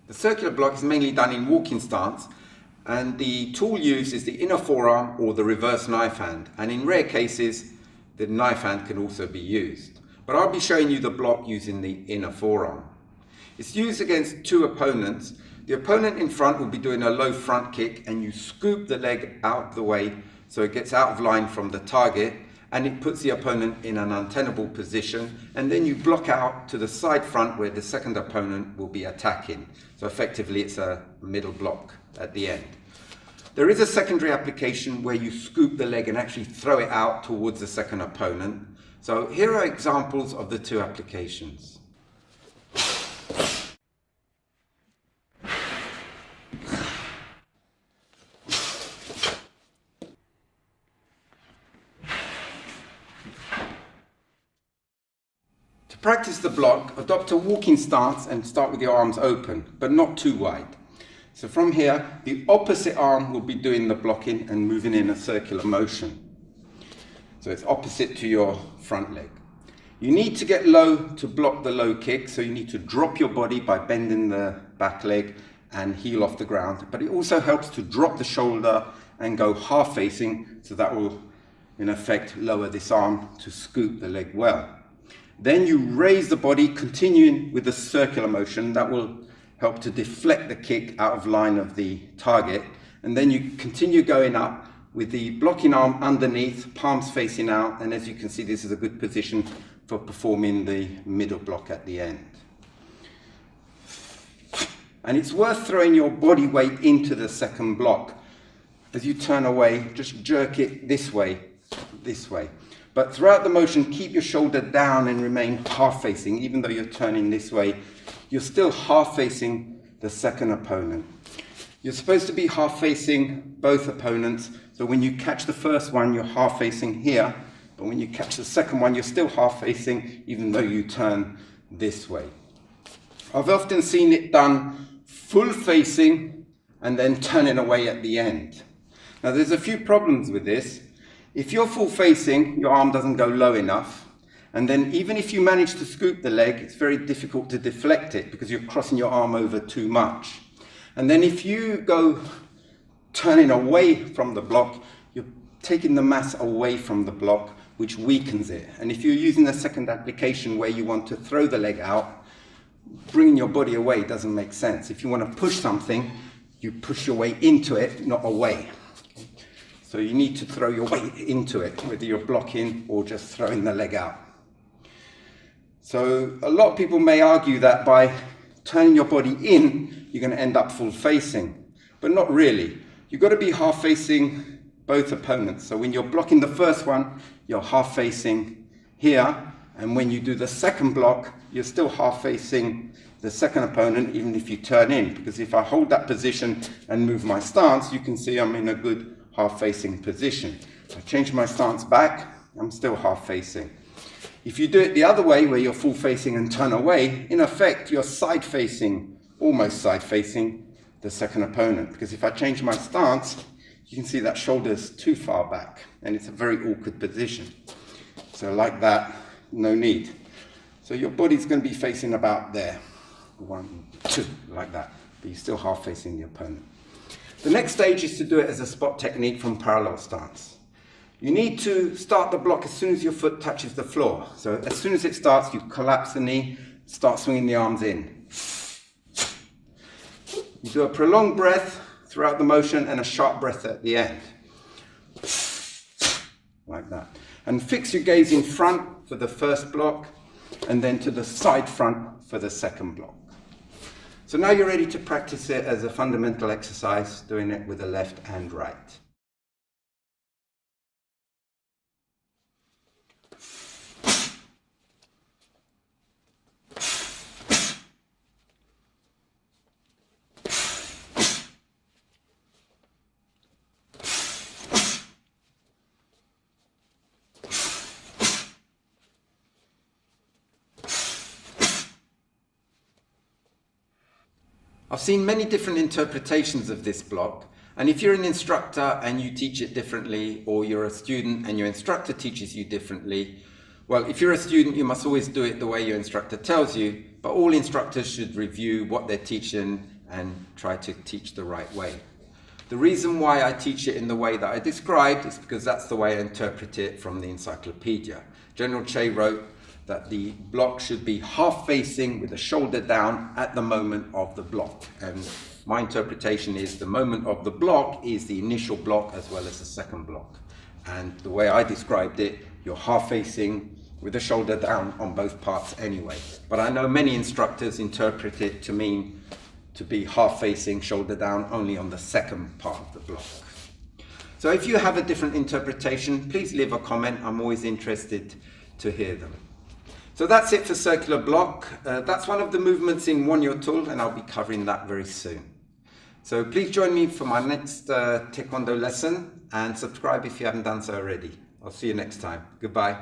The circular block is mainly done in walking stance, and the tool used is the inner forearm or the reverse knife hand, and in rare cases the knife hand can also be used. But I'll be showing you the block using the inner forearm. It's used against two opponents. The opponent in front will be doing a low front kick, and you scoop the leg out of the way so it gets out of line from the target, and it puts the opponent in an untenable position, and then you block out to the side front where the second opponent will be attacking. So effectively it's a middle block at the end. There is a secondary application where you scoop the leg and actually throw it out towards the second opponent. So here are examples of the two applications. To practice the block, adopt a walking stance and start with your arms open, but not too wide. So from here, the opposite arm will be doing the blocking and moving in a circular motion. So it's opposite to your front leg. You need to get low to block the low kick, so you need to drop your body by bending the back leg and heel off the ground. But it also helps to drop the shoulder and go half facing, so that will in effect lower this arm to scoop the leg well. Then you raise the body, continuing with the circular motion. That will help to deflect the kick out of line of the target. And then you continue going up with the blocking arm underneath, palms facing out. And as you can see, this is a good position for performing the middle block at the end. And it's worth throwing your body weight into the second block. As you turn away, just jerk it this way. But throughout the motion, keep your shoulder down and remain half facing. Even though you're turning this way, you're still half facing the second opponent. You're supposed to be half facing both opponents. So when you catch the first one, you're half facing here. But when you catch the second one, you're still half facing, even though you turn this way. I've often seen it done full facing and then turning away at the end. Now there's a few problems with this. If you're full facing, your arm doesn't go low enough. And then even if you manage to scoop the leg, it's very difficult to deflect it because you're crossing your arm over too much. And then if you go turning away from the block, you're taking the mass away from the block, which weakens it. And if you're using a second application where you want to throw the leg out, bringing your body away doesn't make sense. If you want to push something, you push your way into it, not away. So you need to throw your weight into it, whether you're blocking or just throwing the leg out. So a lot of people may argue that by turning your body in, you're going to end up full facing, but not really. You've got to be half facing both opponents. So when you're blocking the first one, you're half facing here. And when you do the second block, you're still half facing the second opponent, even if you turn in. Because if I hold that position and move my stance, you can see I'm in a good half-facing position. If I change my stance back, I'm still half-facing. If you do it the other way, where you're full-facing and turn away, in effect, you're side-facing, almost side-facing the second opponent. Because if I change my stance, you can see that shoulder's too far back, and it's a very awkward position. So like that, no need. So your body's going to be facing about there. 1, 2, like that. But you're still half-facing the opponent. The next stage is to do it as a spot technique from parallel stance. You need to start the block as soon as your foot touches the floor. So as soon as it starts, you collapse the knee, start swinging the arms in. You do a prolonged breath throughout the motion and a sharp breath at the end. Like that. And fix your gaze in front for the first block and then to the side front for the second block. So now you're ready to practice it as a fundamental exercise, doing it with the left and right. I've seen many different interpretations of this block, and if you're an instructor and you teach it differently, or you're a student and your instructor teaches you differently, well, if you're a student, you must always do it the way your instructor tells you, but all instructors should review what they're teaching and try to teach the right way. The reason why I teach it in the way that I described is because that's the way I interpret it from the encyclopedia. General Che wrote that the block should be half facing with the shoulder down at the moment of the block. And my interpretation is the moment of the block is the initial block as well as the second block. And the way I described it, you're half facing with the shoulder down on both parts anyway. But I know many instructors interpret it to mean to be half facing, shoulder down only on the second part of the block. So if you have a different interpretation, please leave a comment. I'm always interested to hear them. So that's it for circular block. That's one of the movements in Wonyotul, and I'll be covering that very soon. So please join me for my next Taekwondo lesson and subscribe if you haven't done so already. I'll see you next time. Goodbye.